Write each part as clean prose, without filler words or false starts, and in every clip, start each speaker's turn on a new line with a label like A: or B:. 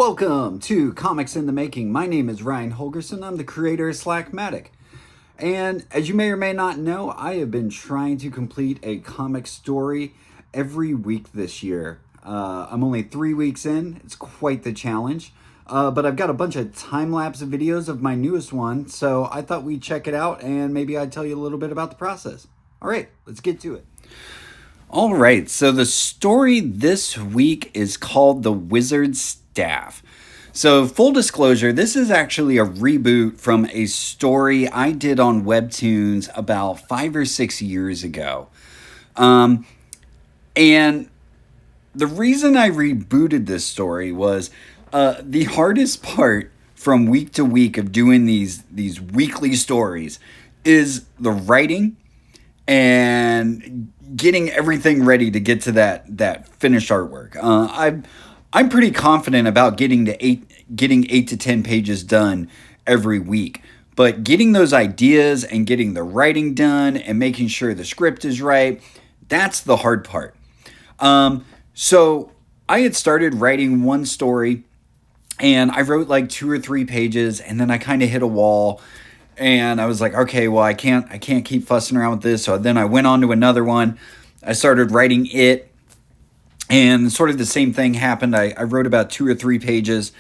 A: Welcome to Comics in the Making. My name is Ryan Holgerson. I'm the creator of Slackmatic. And as you may or may not know, I have been trying to complete a comic story every week this year. I'm only 3 weeks in. It's quite the challenge. But I've got a bunch of time-lapse videos of my newest one, so I thought we'd check it out and maybe I'd tell you a little bit about the process. All right, let's get to it. All right, so the story this week is called The Wizard's Staff. So full disclosure, this is actually a reboot from a story I did on Webtoons about 5 or 6 years ago. And the reason I rebooted this story was the hardest part from week to week of doing these weekly stories is the writing and getting everything ready to get to that finished artwork. I'm pretty confident about getting 8 to 10 pages done every week, but getting those ideas and getting the writing done and making sure the script is right, that's the hard part. So I had started writing one story and I wrote like 2 or 3 pages and then I kind of hit a wall. And I was like, okay, well, I can't keep fussing around with this. So then I went on to another one. I started writing it. And sort of the same thing happened. I wrote about 2 or 3 pages.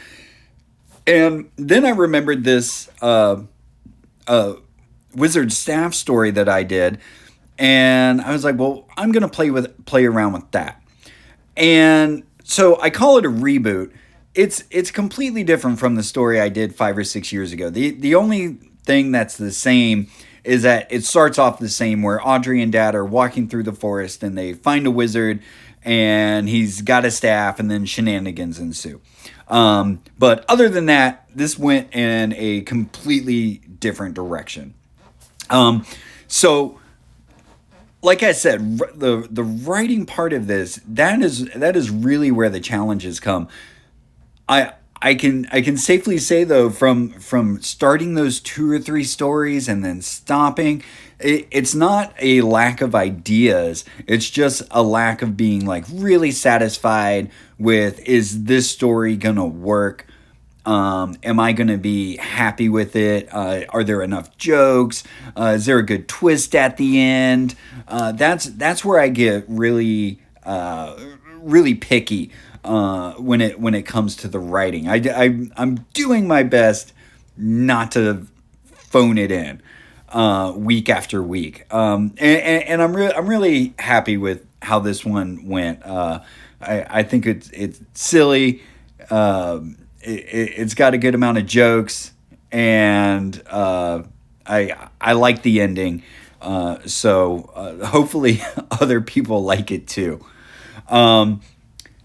A: And then I remembered this Wizard Staff story that I did. And I was like, well, I'm going to play around with that. And so I call it a reboot. It's completely different from the story I did 5 or 6 years ago. The only thing that's the same is that it starts off the same, where Audrey and Dad are walking through the forest and they find a wizard and he's got a staff and then shenanigans ensue. But other than that, this went in a completely different direction. So like I said, the writing part of this, that is really where the challenges come. I can safely say, though, from starting those 2 or 3 stories and then stopping, it's not a lack of ideas. It's just a lack of being like really satisfied with, is this story gonna work? Am I gonna be happy with it? Are there enough jokes? Is there a good twist at the end? That's where I get really picky. When it comes to the writing, I'm doing my best not to phone it in week after week, and I'm really happy with how this one went. I think it's silly. It's got a good amount of jokes, and I like the ending. So hopefully other people like it too.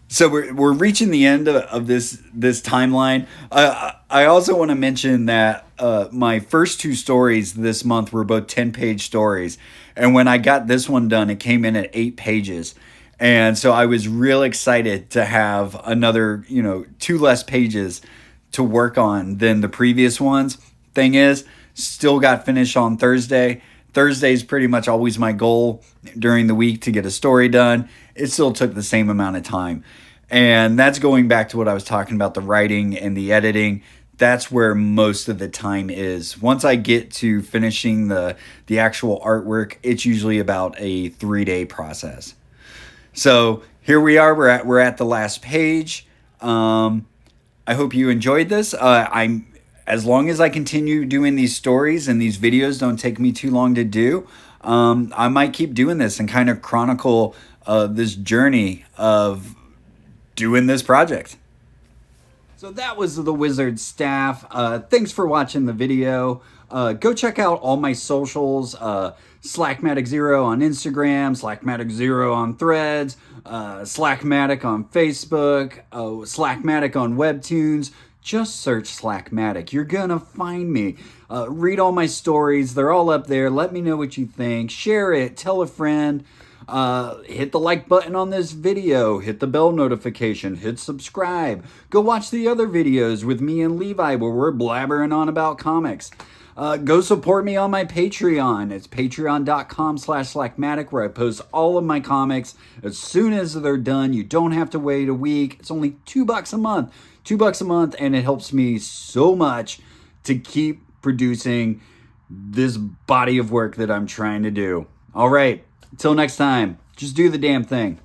A: So we're reaching the end of this timeline. I also want to mention that my first 2 stories this month were both 10-page stories. And when I got this one done, it came in at 8 pages. And so I was real excited to have another, 2 less pages to work on than the previous ones. Thing is, still got finished on Thursday. Thursday is pretty much always my goal during the week to get a story done. It still took the same amount of time. And that's going back to what I was talking about, the writing and the editing. That's where most of the time is. Once I get to finishing the actual artwork, it's usually about a 3-day process. So here we are. We're at the last page. I hope you enjoyed this. As long as I continue doing these stories and these videos don't take me too long to do, I might keep doing this and kind of chronicle this journey of doing this project. So that was The Wizard Staff. Thanks for watching the video. Go check out all my socials. Slackmatic0 on Instagram, Slackmatic0 on Threads, Slackmatic on Facebook, Slackmatic on Webtoons. Just search Slackmatic. You're gonna find me. Read all my stories. They're all up there. Let me know what you think. Share it. Tell a friend. Hit the like button on this video. Hit the bell notification. Hit subscribe. Go watch the other videos with me and Levi where we're blabbering on about comics. Go support me on my Patreon. It's patreon.com/slackmatic, where I post all of my comics as soon as they're done. You don't have to wait a week. It's only $2 a month. $2 a month, and it helps me so much to keep producing this body of work that I'm trying to do. All right, until next time, just do the damn thing.